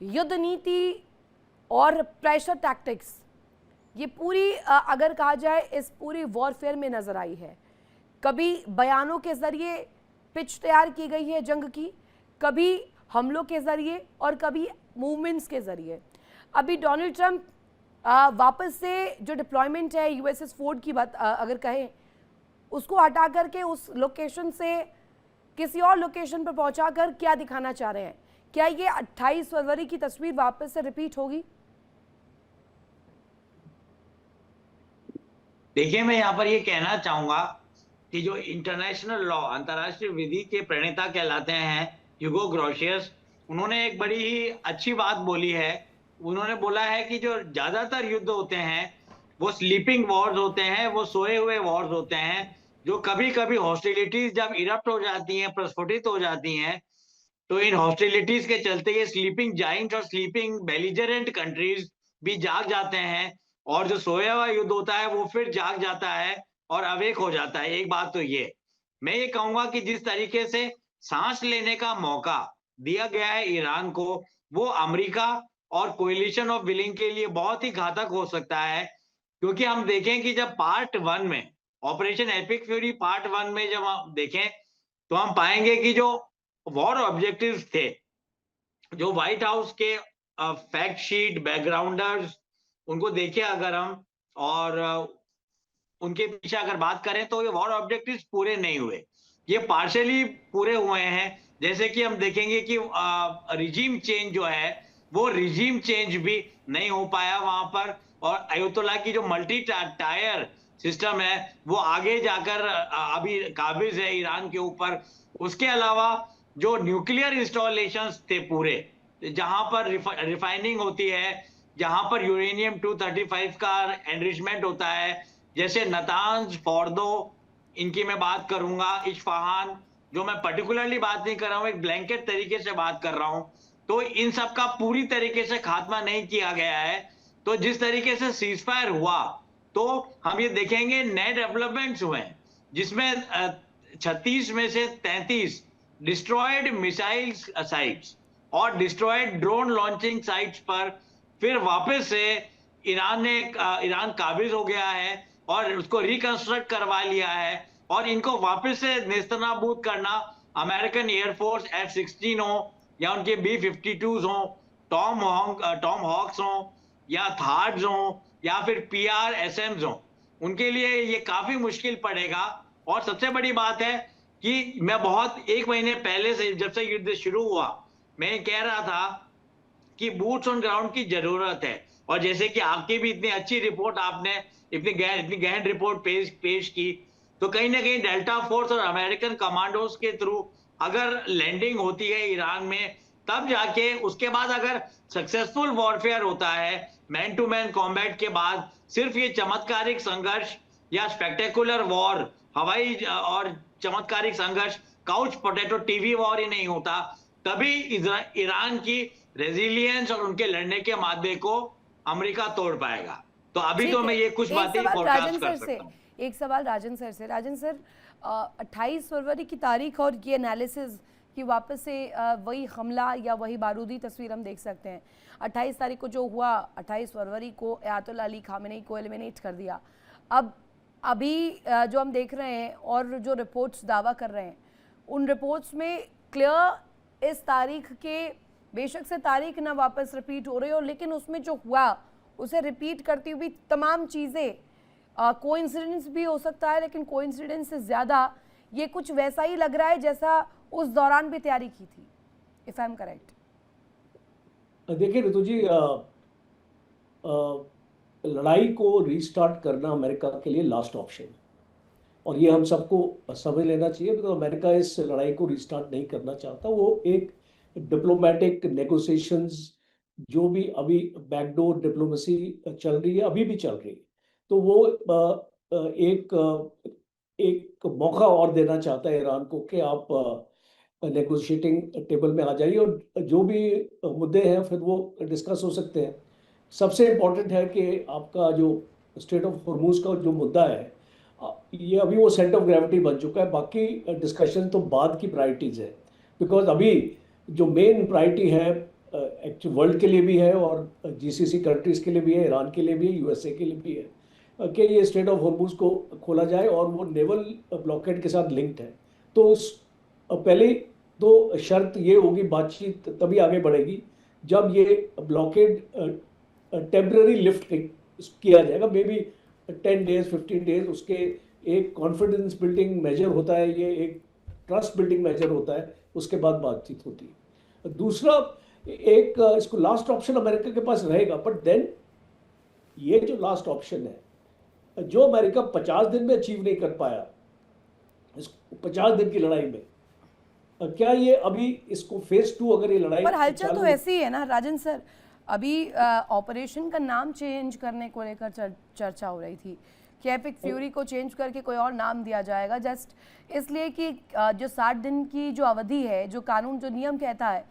युद्ध नीति और प्रेशर टैक्टिक्स, ये पूरी अगर कहा जाए इस पूरी वॉरफेयर में नजर आई है। कभी बयानों के जरिए पिच तैयार की गई है जंग की, कभी हमलों के जरिए और कभी मूवमेंट्स के जरिए। अभी डोनाल्ड ट्रंप वापस से जो डिप्लॉयमेंट है यूएसएस फोर्ड की बात अगर कहें, उसको हटा करके उस लोकेशन से किसी और लोकेशन पर पहुंचाकर क्या दिखाना चाह रहे हैं? क्या ये 28 फरवरी की तस्वीर वापस से रिपीट होगी? देखिए, मैं यहाँ पर ये कहना चाहूंगा कि जो इंटरनेशनल लॉ, अंतर्राष्ट्रीय विधि के प्रणेता कहलाते हैं ह्यूगो ग्रोशियस, उन्होंने एक बड़ी ही अच्छी बात बोली है। उन्होंने बोला है कि जो ज्यादातर युद्ध होते हैं वो स्लीपिंग वॉर्स होते हैं, वो सोए हुए वॉर्स होते हैं। जो कभी कभी हॉस्टिलिटीज जब इरप्ट हो जाती हैं, प्रस्फुटित हो जाती हैं, तो इन हॉस्टिलिटीज के चलते ये स्लीपिंग जाइंट और स्लीपिंग बेलिजरेंट कंट्रीज भी जाग जाते हैं, और जो सोया हुआ युद्ध होता है वो फिर जाग जाता है और अवेक हो जाता है। एक बात तो ये मैं ये कहूंगा कि जिस तरीके से सांस लेने का मौका दिया गया है ईरान को, वो अमेरिका और कोलिशन ऑफ विलिंग के लिए बहुत ही घातक हो सकता है। क्योंकि हम देखें कि जब पार्ट वन में, operation epic fury part one में जब हम देखें, तो हम पाएंगे कि जो वॉर ऑब्जेक्टिव्स थे, जो व्हाइट हाउस के फैक्ट शीट बैकग्राउंडर्स, उनको देखें अगर हम, और उनके पीछे अगर बात करें, तो ये वॉर ऑब्जेक्टिव्स पूरे नहीं हुए, ये पार्शियली पूरे हुए हैं। जैसे कि हम देखेंगे कि रिजीम चेंज जो है, वो रिजीम चेंज भी नहीं हो पाया वहां पर, और अयोतुल्ला की जो मल्टी टायर सिस्टम है वो आगे जाकर अभी काबिज है ईरान के ऊपर। उसके अलावा जो न्यूक्लियर इंस्टॉलेशन थे पूरे, जहां पर रिफाइनिंग होती है, जहां पर यूरेनियम 235 का एनरिचमेंट होता है, जैसे नतांज, फोर्दो, इनकी मैं बात करूंगा, इस्फहान, जो मैं पर्टिकुलरली बात नहीं कर रहा हूं, एक ब्लैंकेट तरीके से बात कर रहा हूं, तो इन सब का पूरी तरीके से खात्मा नहीं किया गया है। तो जिस तरीके से सीज फायर हुआ, तो हम ये देखेंगे नए डेवलपमेंट्स हुए हैं, जिसमें 36 में से 33 डिस्ट्रॉयड मिसाइल साइट्स और डिस्ट्रॉयड ड्रोन लॉन्चिंग साइट्स पर फिर वापस से ईरान काबिज हो गया है और उसको रिकंस्ट्रक्ट करवा लिया है, और इनको वापस से नेस्तनाबूद करना अमेरिकन एयरफोर्स F-16 हो या उनके B-52 हो, टॉम हॉक्स हो या थार्ड्स हो या फिर PRSMs हो, उनके लिए ये काफी मुश्किल पड़ेगा। और सबसे बड़ी बात है कि मैं बहुत एक महीने पहले से, जब से युद्ध शुरू हुआ, मैं कह रहा था कि बूट्स ऑन ग्राउंड की जरूरत है। और जैसे कि आपकी भी इतनी अच्छी रिपोर्ट, आपने इतनी गहन रिपोर्ट पेश की, तो कहीं ना कहीं डेल्टा फोर्स और अमेरिकन कमांडोज के थ्रू अगर लैंडिंग होती है ईरान में, तब जाके उसके बाद अगर सक्सेसफुल वॉरफेयर होता है मैन टू मैन कॉम्बैट के बाद, सिर्फ ये चमत्कारिक संघर्ष या स्पेक्टेकुलर वॉर, हवाई और चमत्कारिक संघर्ष, काउच पोटैटो टीवी वॉर ही नहीं होता, तभी ईरान की रेजिलियंस और उनके लड़ने के मादे को अमेरिका तोड़ पाएगा। तो अभी तो ठीक मैं है। ये कुछ एक बातें ही सवाल राजन फोरकास्ट कर सर से, सकता हूँ। एक सवाल राजन सर से। राजन सर, 28 फरवरी की तारीख और ये एनालिसिस कि वापस से वही हमला या वही बारूदी तस्वीर हम देख सकते हैं। 28 तारीख को जो हुआ, 28 फरवरी को अयातुल्ला अली खामेनी को एलिमिनेट कर दिया। अब अभी जो हम देख रहे हैं और जो रिपोर्ट्स दावा कर रहे हैं, उन रिपोर्ट्स में क्लियर इस तारीख के, बेशक से तारीख ना वापस रिपीट हो रही हो, लेकिन उसमें जो हुआ उसे रिपीट करती हुई तमाम चीज़ें, कोइंसिडेंस भी हो सकता है, लेकिन कोइंसिडेंस से ज़्यादा ये कुछ वैसा ही लग रहा है जैसा उस दौरान भी तैयारी की थी, इफ आई एम करेक्ट। देखिए ऋतु जी, लड़ाई को रीस्टार्ट करना अमेरिका के लिए लास्ट ऑप्शन है, और ये हम सबको समझ लेना चाहिए। तो अमेरिका इस लड़ाई को रीस्टार्ट नहीं करना चाहता। वो एक डिप्लोमेटिक नेगोशिएशंस, जो भी अभी बैकडोर डिप्लोमेसी चल रही है, अभी भी चल रही है, तो वो एक मौका और देना चाहता है ईरान को कि आप नेगोशिएटिंग टेबल में आ जाइए, और जो भी मुद्दे हैं फिर वो डिस्कस हो सकते हैं। सबसे इम्पोर्टेंट है कि आपका जो स्ट्रेट ऑफ हॉर्मूज का जो मुद्दा है, ये अभी वो सेंटर ऑफ ग्रेविटी बन चुका है। बाकी डिस्कशन तो बाद की प्रायोरिटीज है, बिकॉज अभी जो मेन प्रायोरिटी है एक्चुअली वर्ल्ड के लिए भी है और जीसीसी कंट्रीज के लिए भी है, ईरान के लिए भी है, यूएसए के लिए भी है कि ये स्ट्रेट ऑफ हॉर्मुज को खोला जाए और वो नेवल ब्लॉकेड के साथ लिंक्ड है। तो पहले तो शर्त ये होगी, बातचीत तभी आगे बढ़ेगी जब ये ब्लॉकेड टेम्पररी लिफ्ट किया जाएगा, मे बी 10 डेज 15 डेज। उसके एक कॉन्फिडेंस बिल्डिंग मेजर होता है, ये एक ट्रस्ट बिल्डिंग मेजर होता है, उसके बाद बातचीत होती है। दूसरा एक इसको लास्ट ऑप्शन अमेरिका के पास रहेगा, बट देन ये जो लास्ट ऑप्शन है जो अमेरिका 50 दिन में अचीव नहीं कर पाया, इस 50 दिन की लड़ाई में, क्या ये अभी इसको फेज 2 अगर ये लड़ाई पर हलचल चालू तो ऐसी ही है ना राजन सर, अभी ऑपरेशन का नाम चेंज करने को लेकर चर्चा हो रही थी कि एपिक फ्यूरी को चेंज करके कोई और नाम दिया जाएगा, जस्ट इसलिए कि जो 60 दिन की जो अवधि है, जो कानून जो नियम कहता है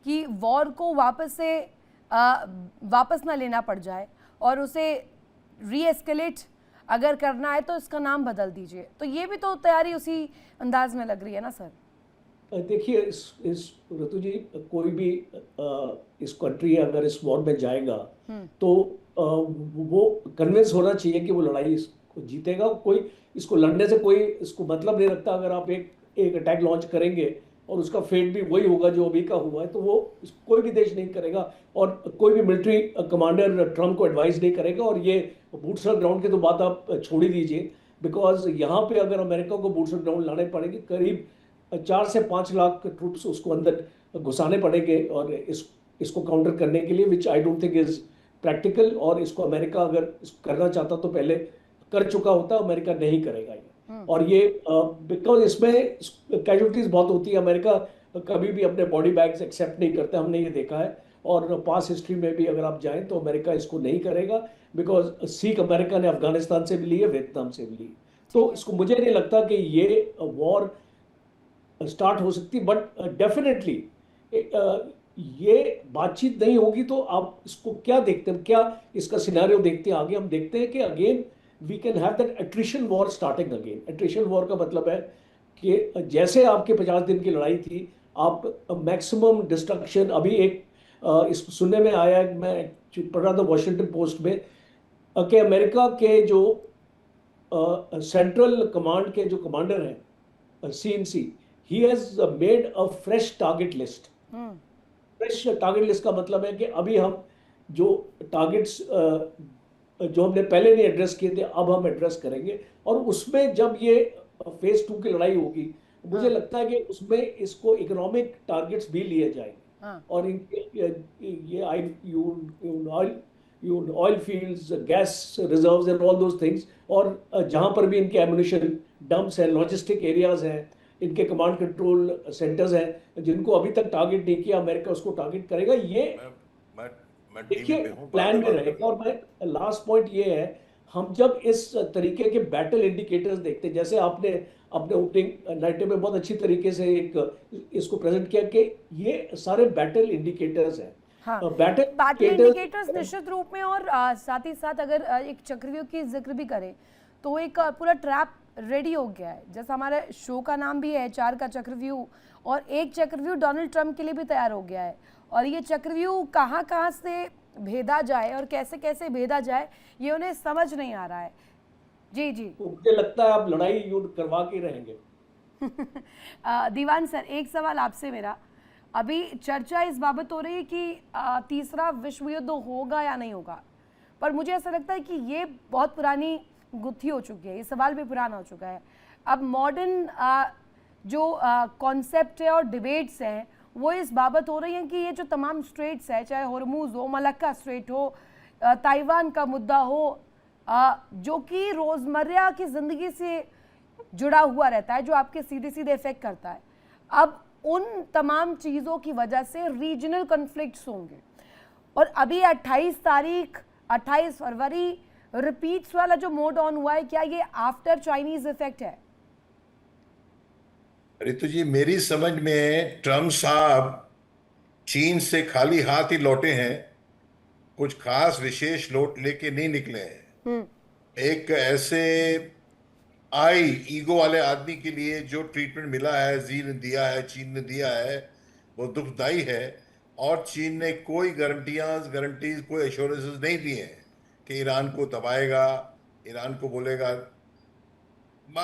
कि वॉर को वापस ना लेना पड़ जाए और उसे रीएस्केलेट अगर करना है तो इसका नाम बदल दीजिए। तो ये भी तो तैयारी उसी अंदाज में लग रही है ना सर? देखिए इस ऋतु जी, कोई भी इस कंट्री अगर इस वॉर में जाएगा तो वो कन्विंस होना चाहिए कि वो लड़ाई इसको जीतेगा। कोई इसको लड़ने से कोई इसको मतलब नहीं रखता। अगर आप एक अटैक लॉन्च करेंगे और उसका फेट भी वही होगा जो अभी का हुआ है, तो वो कोई भी देश नहीं करेगा और कोई भी मिलिट्री कमांडर ट्रम्प को एडवाइस नहीं करेगा। और ये बूट्स ऑन ग्राउंड की तो बात आप छोड़ ही दीजिए, बिकॉज यहाँ पे अगर अमेरिका को बूट्स ऑन ग्राउंड लाने पड़ेंगे, करीब 4 से 5 लाख ट्रूप्स उसको अंदर घुसाने पड़ेंगे और इसको काउंटर करने के लिए, which I don't think is practical. और इसको अमेरिका अगर करना चाहता तो पहले कर चुका होता, अमेरिका नहीं करेगा ये। और ये बिकॉज इसमें कैजुअलिटीज बहुत होती है, अमेरिका कभी भी अपने बॉडी बैग्स एक्सेप्ट नहीं करता, हमने ये देखा है। और पास हिस्ट्री में भी अगर आप जाएं तो अमेरिका इसको नहीं करेगा, बिकॉज सीख अमेरिका ने अफगानिस्तान से भी ली है, वियतनाम से भी ली। तो इसको मुझे नहीं लगता कि ये वॉर स्टार्ट हो सकती, बट डेफिनेटली ये बातचीत नहीं होगी। तो आप इसको क्या देखते हैं, क्या इसका सिनेरियो देखते हैं आगे? हम देखते हैं कि again we can have that attrition war starting again. Attrition war का मतलब है कि जैसे आपके 50 दिन की लड़ाई थी, आप मैक्सिमम डिस्ट्रक्शन, अभी एक इसको सुनने में आया, मैं पढ़ रहा था वॉशिंगटन पोस्ट में कि अमेरिका के जो सेंट्रल कमांड के जो कमांडर हैं, CNC, he has made a fresh target list। Fresh target list का मतलब है कि अभी हम जो टारगेट्स जो हमने पहले नहीं एड्रेस किए थे, अब हम एड्रेस करेंगे। और उसमें जब ये फेज 2 की लड़ाई होगी, मुझे लगता है कि उसमें इसको इकोनॉमिक टारगेट्स भी लिए जाएंगे। और ये oil fields, gas reserves and all those things, और जहां पर भी इनके एम्युनिशन डंप्स हैं, लॉजिस्टिक एरियाज हैं, इनके कमांड कंट्रोल सेंटर्स हैं, जिनको अभी तक टारगेट नहीं किया, अमेरिका उसको टारगेट करेगा। ये देखिए प्लान में रहेगा। और मैं लास्ट पॉइंट ये है, हम जब इस तरीके के बैटल इंडिकेटर्स देखते हैं, जैसे आपने अपने ओपनिंग नाइट में बहुत अच्छी तरीके से इसको प्रेजेंट किया कि ये सारे बैटल इंडिकेटर्स हैं। हाँ, बैटल इंडिकेटर्स निश्चित रूप में। और साथ ही साथ अगर एक चक्रव्यूह की जिक्र भी करें तो एक पूरा ट्रैप रेडी हो गया है। जैसा हमारे शो का नाम भी है, 4 का चक्रव्यूह, और एक चक्रव्यूह डोनाल्ड ट्रंप के लिए भी तैयार हो गया है। और ये चक्रव्यूह कहाँ से भेदा जाए और कैसे कैसे भेदा जाए, ये उन्हें समझ नहीं आ रहा है। जी जी, मुझे लगता है आप लड़ाई युद्ध करवा के रहेंगे। दीवान सर, एक सवाल आपसे मेरा, अभी चर्चा इस बाबत हो रही है कि तीसरा विश्व युद्ध होगा या नहीं होगा, पर मुझे ऐसा लगता है कि ये बहुत पुरानी गुत्थी हो चुकी है, ये सवाल भी पुराना हो चुका है। अब मॉडर्न जो कॉन्सेप्ट है और डिबेट्स हैं वो इस बाबत हो रही हैं कि ये जो तमाम स्ट्रेट्स है, चाहे हॉर्मुज़ हो, मलक्का स्ट्रेट हो, ताइवान का मुद्दा हो, जो कि रोज़मर्रा की ज़िंदगी से जुड़ा हुआ रहता है, जो आपके सीधे सीधे इफेक्ट करता है, अब उन तमाम चीज़ों की वजह से रीजनल कन्फ्लिक्ट्स होंगे। और अभी 28 फरवरी रिपीट्स वाला जो मोड ऑन हुआ है, क्या ये आफ्टर चाइनीज इफेक्ट है? रितु जी, मेरी समझ में ट्रम्प साहब चीन से खाली हाथ ही लौटे हैं, कुछ खास विशेष लौट लेके नहीं निकले हैं। एक ऐसे ईगो वाले आदमी के लिए जो ट्रीटमेंट मिला है, जी ने दिया है, चीन ने दिया है, वो दुखदाई है। और चीन ने कोई गारंटीज कोई एश्योरेंसेस नहीं दिए हैं कि ईरान को दबाएगा, ईरान को बोलेगा।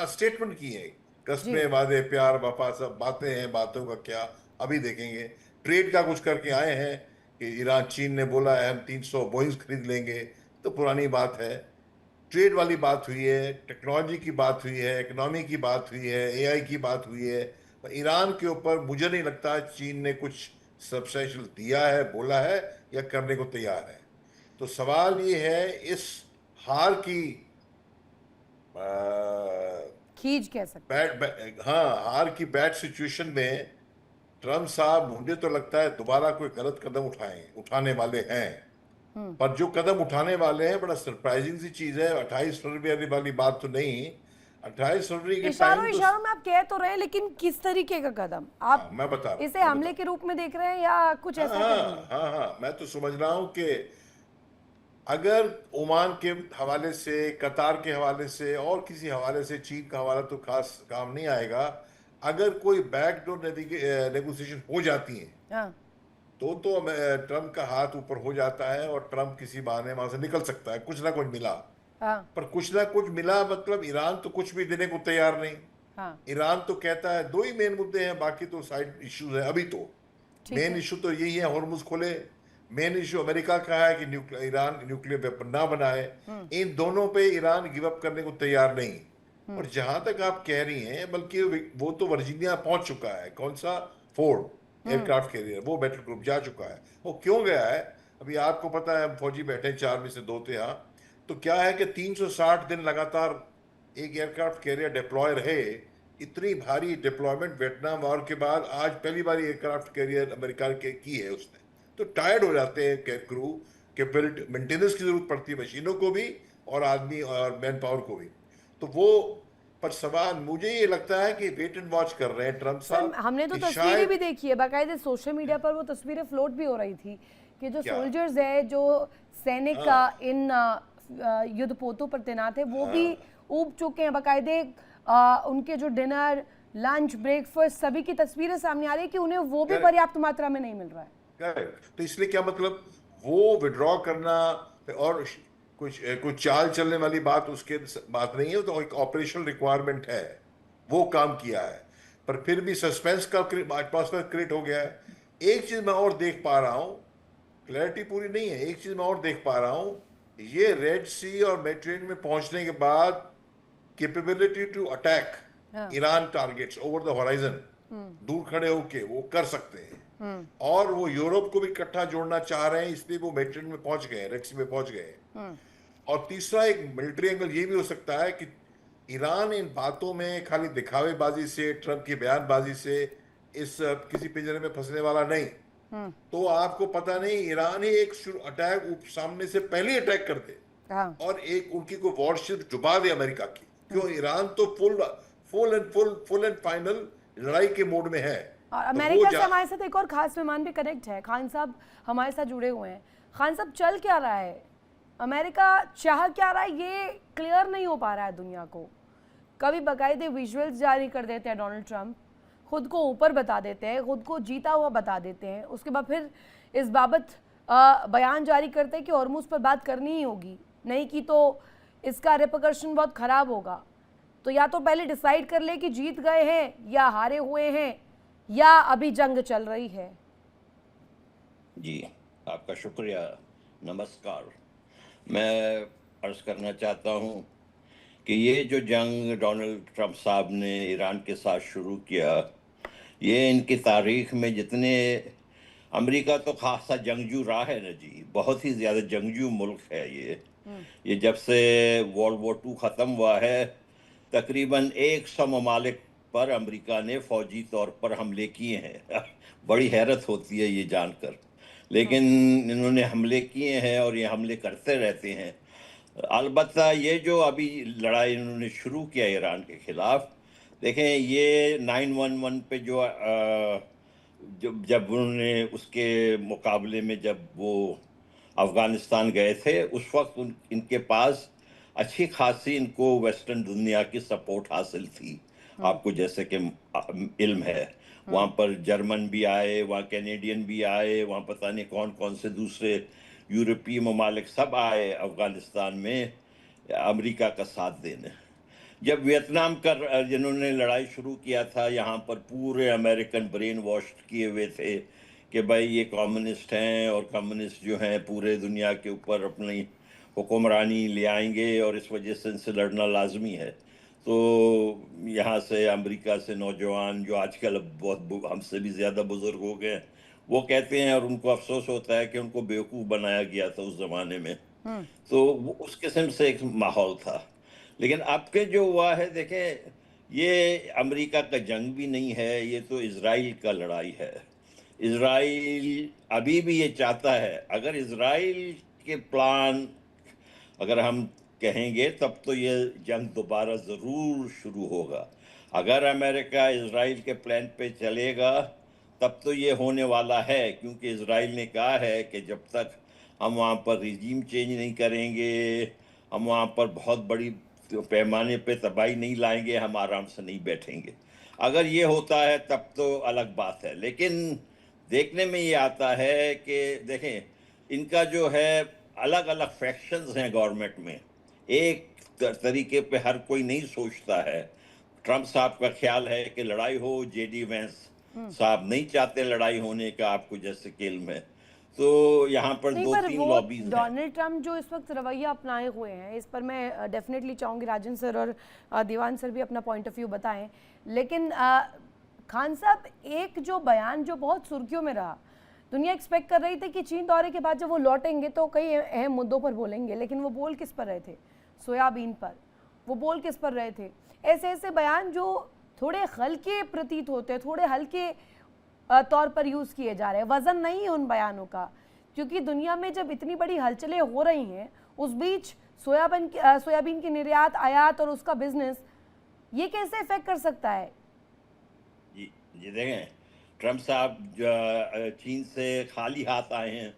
स्टेटमेंट की है, जी। कस्में वादे प्यार वफा सब बातें हैं, बातों का क्या अभी देखेंगे। ट्रेड का कुछ करके आए हैं कि ईरान चीन ने बोला है हम 300 बोइंग खरीद लेंगे, तो पुरानी बात है। ट्रेड वाली बात हुई है, टेक्नोलॉजी की बात हुई है, इकोनॉमी की बात हुई है, एआई की बात हुई है। पर ईरान के ऊपर मुझे नहीं लगता चीन ने कुछ सब्सटेंशियल दिया है, बोला है या करने को तैयार है। तो सवाल ये है, इस हार की खींच कह सकते हैं। हाँ, हार की बैड सिचुएशन में ट्रम्प साहब मुझे तो लगता है दोबारा कोई गलत कदम उठाने वाले हैं। पर जो कदम उठाने वाले हैं बड़ा सरप्राइजिंग सी चीज है। 28 फरवरी वाली बात तो नहीं, 28 फरवरी के इशारों टाइम तो इशारों में आप कह तो रहे हैं, लेकिन किस तरीके का कदम आप मैं बता रहा हूँ, इसे हमले के रूप में देख रहे हैं या कुछ ऐसा करेंगे? हाँ, मैं तो समझ रहा हूँ कि अगर ओमान के हवाले से, कतार के हवाले से और किसी हवाले से चीन का हवाला तो खास काम नहीं आएगा। अगर कोई बैकडोर नेगोशिएशन हो जाती है हाँ। तो ट्रम्प का हाथ ऊपर हो जाता है और ट्रम्प किसी बहाने वहां से निकल सकता है, कुछ ना कुछ मिला। हाँ। पर कुछ ना कुछ मिला मतलब ईरान तो कुछ भी देने को तैयार नहीं। हाँ। ईरान तो कहता है दो ही मेन मुद्दे हैं, बाकी तो साइड इश्यूज है। अभी तो ठीक मेन है। इशू तो यही है, हॉर्मुज खोले। मेन इशू अमेरिका का है कि ईरान न्यूक्लियर वेपन ना बनाए। इन दोनों पे ईरान गिव अप करने को तैयार नहीं। और जहां तक आप कह रही हैं, बल्कि वो तो वर्जीनिया पहुंच चुका है। कौन सा? फोर्ड एयरक्राफ्ट कैरियर, वो बैटल ग्रुप जा चुका है। वो क्यों गया है अभी आपको पता है, हम फौजी बैठे हैं, 4 में से 2 थे यहाँ। तो क्या है कि 360 दिन लगातार एक एयरक्राफ्ट कैरियर डिप्लॉय रहे। इतनी भारी डिप्लॉयमेंट वियतनाम वॉर के बाद आज पहली बार एयरक्राफ्ट कैरियर अमेरिका के की है उसने। तो टायर्ड हो जाते हैं क्रू के, बिल्ड मेंटेनेंस की जरूरत पड़ती है मशीनों को भी और आदमी और मैन पावर को भी। तो वो पर सवाल मुझे ये लगता है कि वेट एंड वॉच कर रहे हैं ट्रम्प सर, साहब। हमने तो कि तस्वीरें शायद भी देखी है, बाकायदे सोशल मीडिया पर वो तस्वीरें फ्लोट भी हो रही थी कि जो क्या? सोल्जर्स है, जो सैनिक का इन युद्ध पोतों पर तैनात है, वो भी ऊब चुके हैं। बाकायदे उनके जो डिनर, लंच, ब्रेकफास्ट सभी की तस्वीरें सामने आ रही है कि उन्हें वो भी पर्याप्त मात्रा में नहीं मिल रहा है। तो इसलिए क्या मतलब वो विड्रॉ करना और कुछ चाल चलने वाली बात उसके बात नहीं है। तो एक ऑपरेशनल रिक्वायरमेंट है, वो काम किया है। पर फिर भी सस्पेंस का एटमॉस्फेयर क्रिएट हो गया है। एक चीज मैं और देख पा रहा हूं, क्लैरिटी पूरी नहीं है, एक चीज मैं और देख पा रहा हूं, ये रेड सी और मेडिटेरेनियन में पहुंचने के बाद capability to attack Iran targets over the horizon, दूर खड़े होके वो कर सकते हैं। और वो यूरोप को भी इकट्ठा जोड़ना चाह रहे हैं, इसलिए वो मेडिटेरेनियन में पहुंच गए, रेड सी में पहुंच गए। और तीसरा एक मिलिट्री एंगल ये भी हो सकता है कि ईरान इन बातों में खाली दिखावेबाजी से, ट्रम्प की बयानबाजी से इस किसी पिंजरे में फंसने वाला नहीं। तो आपको पता नहीं, ईरान ही एक अटैक सामने से पहले अटैक कर दे और एक उनकी को वॉरशिप डुबा दे अमेरिका की। क्यों? ईरान तो फुल एंड फाइनल लड़ाई के मोड में है। और तो अमेरिका से हमारे साथ एक और खास मेहमान भी कनेक्ट है, खान साहब हमारे साथ जुड़े हुए हैं। खान साहब, चल क्या रहा है? अमेरिका चाह क्या रहा है, ये क्लियर नहीं हो पा रहा है दुनिया को। कभी बाकायदे विजुअल्स जारी कर देते हैं डोनाल्ड ट्रंप, खुद को ऊपर बता देते हैं, खुद को जीता हुआ बता देते हैं, उसके बाद फिर इस बाबत बयान जारी करते हैं कि हॉर्मुज पर बात करनी ही होगी, नहीं की तो इसका रिपरकशन बहुत ख़राब होगा। तो या तो पहले डिसाइड कर ले कि जीत गए हैं या हारे हुए हैं या अभी जंग चल रही है। जी, आपका शुक्रिया, नमस्कार। मैं अर्ज़ करना चाहता हूँ कि ये जो जंग डोनाल्ड ट्रंप साहब ने ईरान के साथ शुरू किया, ये इनकी तारीख में जितने, अमेरिका तो खासा जंगजू रहा है ना जी, बहुत ही ज़्यादा जंगजू मुल्क है ये जब से वर्ल्ड वॉर 2 ख़त्म हुआ है, तकरीबन 100 ममालिक पर अमेरिका ने फ़ौजी तौर पर हमले किए हैं। बड़ी हैरत होती है ये जानकर, लेकिन इन्होंने हमले किए हैं और ये हमले करते रहते हैं। अलबत्ता ये जो अभी लड़ाई इन्होंने शुरू किया ईरान के ख़िलाफ़, देखें ये 911 पे जब उन्होंने उसके मुकाबले में जब वो अफ़गानिस्तान गए थे, उस वक्त इनके पास अच्छी खासी इनको वेस्टर्न दुनिया की सपोर्ट हासिल थी, आपको जैसे कि इल्म है। वहाँ पर जर्मन भी आए, वहाँ कैनेडियन भी आए, वहाँ पता नहीं कौन कौन से दूसरे यूरोपीय ममालिक सब आए अफगानिस्तान में अमेरिका का साथ देने। जब वियतनाम का जिन्होंने लड़ाई शुरू किया था, यहाँ पर पूरे अमेरिकन ब्रेन वॉश किए हुए थे कि भाई ये कम्युनिस्ट हैं और कम्युनिस्ट जो हैं पूरे दुनिया के ऊपर अपनी हुक्मरानी ले आएंगे और इस वजह से इनसे लड़ना लाजमी है। तो यहाँ से अमेरिका से नौजवान जो आजकल अब बहुत हमसे भी ज़्यादा बुजुर्ग हो गए हैं, वो कहते हैं और उनको अफसोस होता है कि उनको बेवकूफ़ बनाया गया था उस ज़माने में। तो वो उस किस्म से एक माहौल था। लेकिन अब के जो हुआ है, देखें, ये अमेरिका का जंग भी नहीं है, ये तो इजराइल का लड़ाई है। इजराइल अभी भी ये चाहता है, अगर इजराइल के प्लान अगर हम कहेंगे तब तो ये जंग दोबारा ज़रूर शुरू होगा। अगर अमेरिका इजराइल के प्लान पे चलेगा तब तो ये होने वाला है, क्योंकि इजराइल ने कहा है कि जब तक हम वहाँ पर रिजीम चेंज नहीं करेंगे, हम वहाँ पर बहुत बड़ी पैमाने पे तबाही नहीं लाएंगे, हम आराम से नहीं बैठेंगे। अगर ये होता है तब तो अलग बात है। लेकिन देखने में ये आता है कि देखें, इनका जो है अलग अलग फैक्शंस हैं गवर्नमेंट में, एक तरीके पे हर कोई नहीं सोचता है। ट्रंप साहब का ख्याल है कि लड़ाई हो, जेडी वेंस साहब नहीं चाहते लड़ाई होने का, आपको जैसे केल में। तो यहाँ पर नहीं, दो पर तीन वो लॉबीज हैं। डोनाल्ड ट्रंप जो इस वक्त रवैया अपनाए हुए हैं, इस पर मैं डेफिनेटली चाहूँगी राजन सर और दीवान सर भी अपना पॉइंट ऑफ व्यू बताएं। लेकिन खान साहब, एक जो बयान जो बहुत सुर्खियों में रहा, दुनिया एक्सपेक्ट कर रही थी कि चीन दौरे के बाद जब वो लौटेंगे तो कई अहम मुद्दों पर बोलेंगे, लेकिन वो बोल किस पर रहे थे? सोयाबीन पर। वो बोल किस पर रहे थे? ऐसे ऐसे बयान जो थोड़े हल्के प्रतीत होते हैं, थोड़े हल्के तौर पर यूज़ किए जा रहे हैं, वज़न नहीं है उन बयानों का। क्योंकि दुनिया में जब इतनी बड़ी हलचलें हो रही हैं, उस बीच सोयाबीन की निर्यात, आयात और उसका बिजनेस, ये कैसे इफेक्ट कर सकता है? जी देखें, ट्रंप साहब चीन से खाली हाथ आए हैं,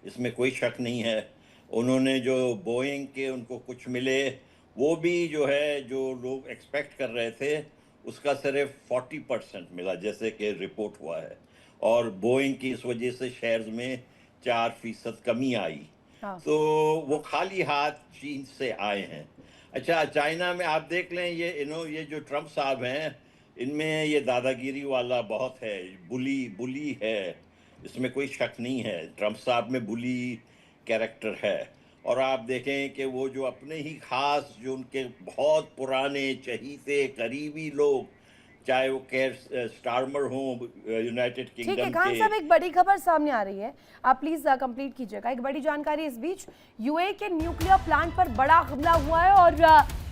इसमें कोई शक नहीं है। उन्होंने जो बोइंग के उनको कुछ मिले, वो भी जो है जो लोग एक्सपेक्ट कर रहे थे उसका सिर्फ 40% मिला, जैसे कि रिपोर्ट हुआ है। और बोइंग की इस वजह से शेयर्स में 4% कमी आई। हाँ। तो वो खाली हाथ चीन से आए हैं। अच्छा, चाइना में आप देख लें, ये जो ट्रंप साहब हैं, इनमें ये दादागिरी वाला बहुत है, बुली है, इसमें कोई शक नहीं है। ट्रंप साहब में बुली कैरेक्टर है। और आप देखें कि वो जो अपने ही खास, जो उनके बहुत पुराने चहीते करीबी लोग, चाहे वो केयर स्टारमर हों यूनाइटेड ठीक है किंगडम खान के। साहब, एक बड़ी खबर सामने आ रही है, आप प्लीज कंप्लीट कीजिएगा। एक बड़ी जानकारी इस बीच, यूएई के न्यूक्लियर प्लांट पर बड़ा हमला हुआ है और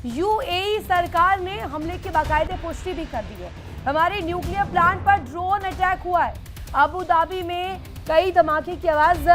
यूएई सरकार ने हमले की बाकायदे पुष्टि भी कर दी है। हमारे न्यूक्लियर प्लांट पर ड्रोन अटैक हुआ है। अबू धाबी में कई धमाके की आवाज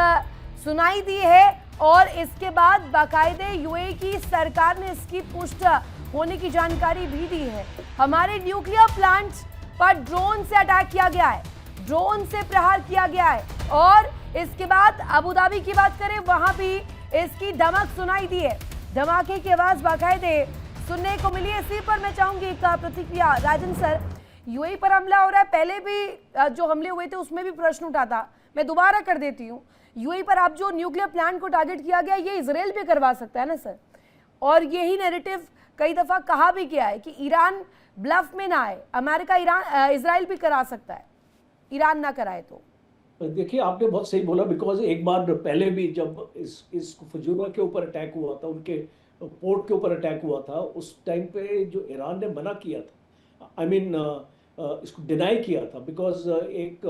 सुनाई दी है और इसके बाद बाकायदे यूएई की सरकार ने इसकी पुष्टि होने की जानकारी भी दी है। हमारे न्यूक्लियर प्लांट पर ड्रोन से अटैक किया गया है, ड्रोन से प्रहार किया गया है। और इसके बाद अबू धाबी की बात करें, वहां भी इसकी धमक सुनाई दी है, धमाके की आवाज बाकायदे सुनने को मिली है। इसी पर मैं चाहूंगी एक प्रतिक्रिया राजन सर। यूएई पर हमला हो रहा है, पहले भी जो हमले हुए थे उसमें भी प्रश्न उठा था, मैं दोबारा कर देती हूँ। यूएई पर आप जो न्यूक्लियर प्लांट को टारगेट किया गया, ये इजराइल भी करवा सकता है ना सर? और यही नैरेटिव कई दफा कहा भी गया है कि ईरान ब्लफ में ना आए, अमेरिका इजराइल भी करा सकता है, ईरान ना कराए तो। देखिए, आपने बहुत सही बोला, बिकॉज एक बार पहले भी जब इस फजूरा के ऊपर अटैक हुआ था, उनके पोर्ट के ऊपर अटैक हुआ था, उस टाइम पे जो ईरान ने मना किया था, आई मीन इसको डिनाई किया था, बिकॉज एक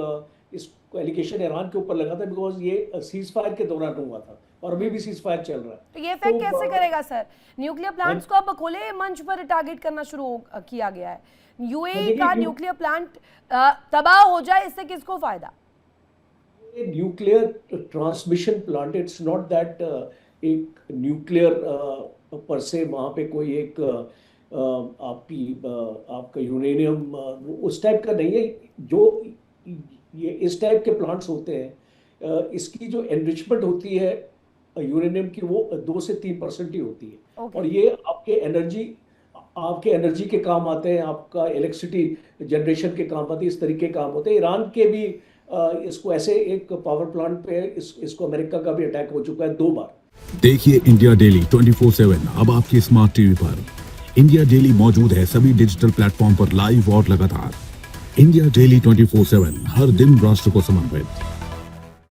इसको एलिगेशन ईरान के ऊपर लगा था, बिकॉज ये सीज फायर के दौरान हुआ था और अभी भी सीज फायर चल रहा है। तो ये इफेक्ट कैसे करेगा सर? न्यूक्लियर प्लांट्स को अब खुले मंच पर टारगेट करना शुरू किया गया है। यूएई का न्यूक्लियर प्लांट तबाह हो जाए, इससे किसको फायदा? Nuclear transmission plant, it's not that एक न्यूक्लियर पर से वहाँ पे कोई एक आपका यूरेनियम उस टाइप का नहीं है। जो ये इस टाइप के प्लांट्स होते हैं, इसकी जो एनरिचमेंट होती है यूरेनियम की, वो 2 से 3% ही होती है। Okay. और ये आपके एनर्जी आपके एनर्जी के काम आते हैं, आपका इलेक्ट्रिसिटी जनरेशन के काम आते हैं, इस तरीके के काम होते हैं। ईरान के भी इसको ऐसे एक पावर प्लांट पे इसको अमेरिका का भी अटैक हो चुका है 2 बार। देखिए इंडिया डेली 24/7 अब आपके स्मार्ट टीवी पर। इंडिया डेली मौजूद है सभी डिजिटल प्लेटफॉर्म पर लाइव और लगातार। इंडिया डेली 24/7 हर दिन राष्ट्र को समर्पित।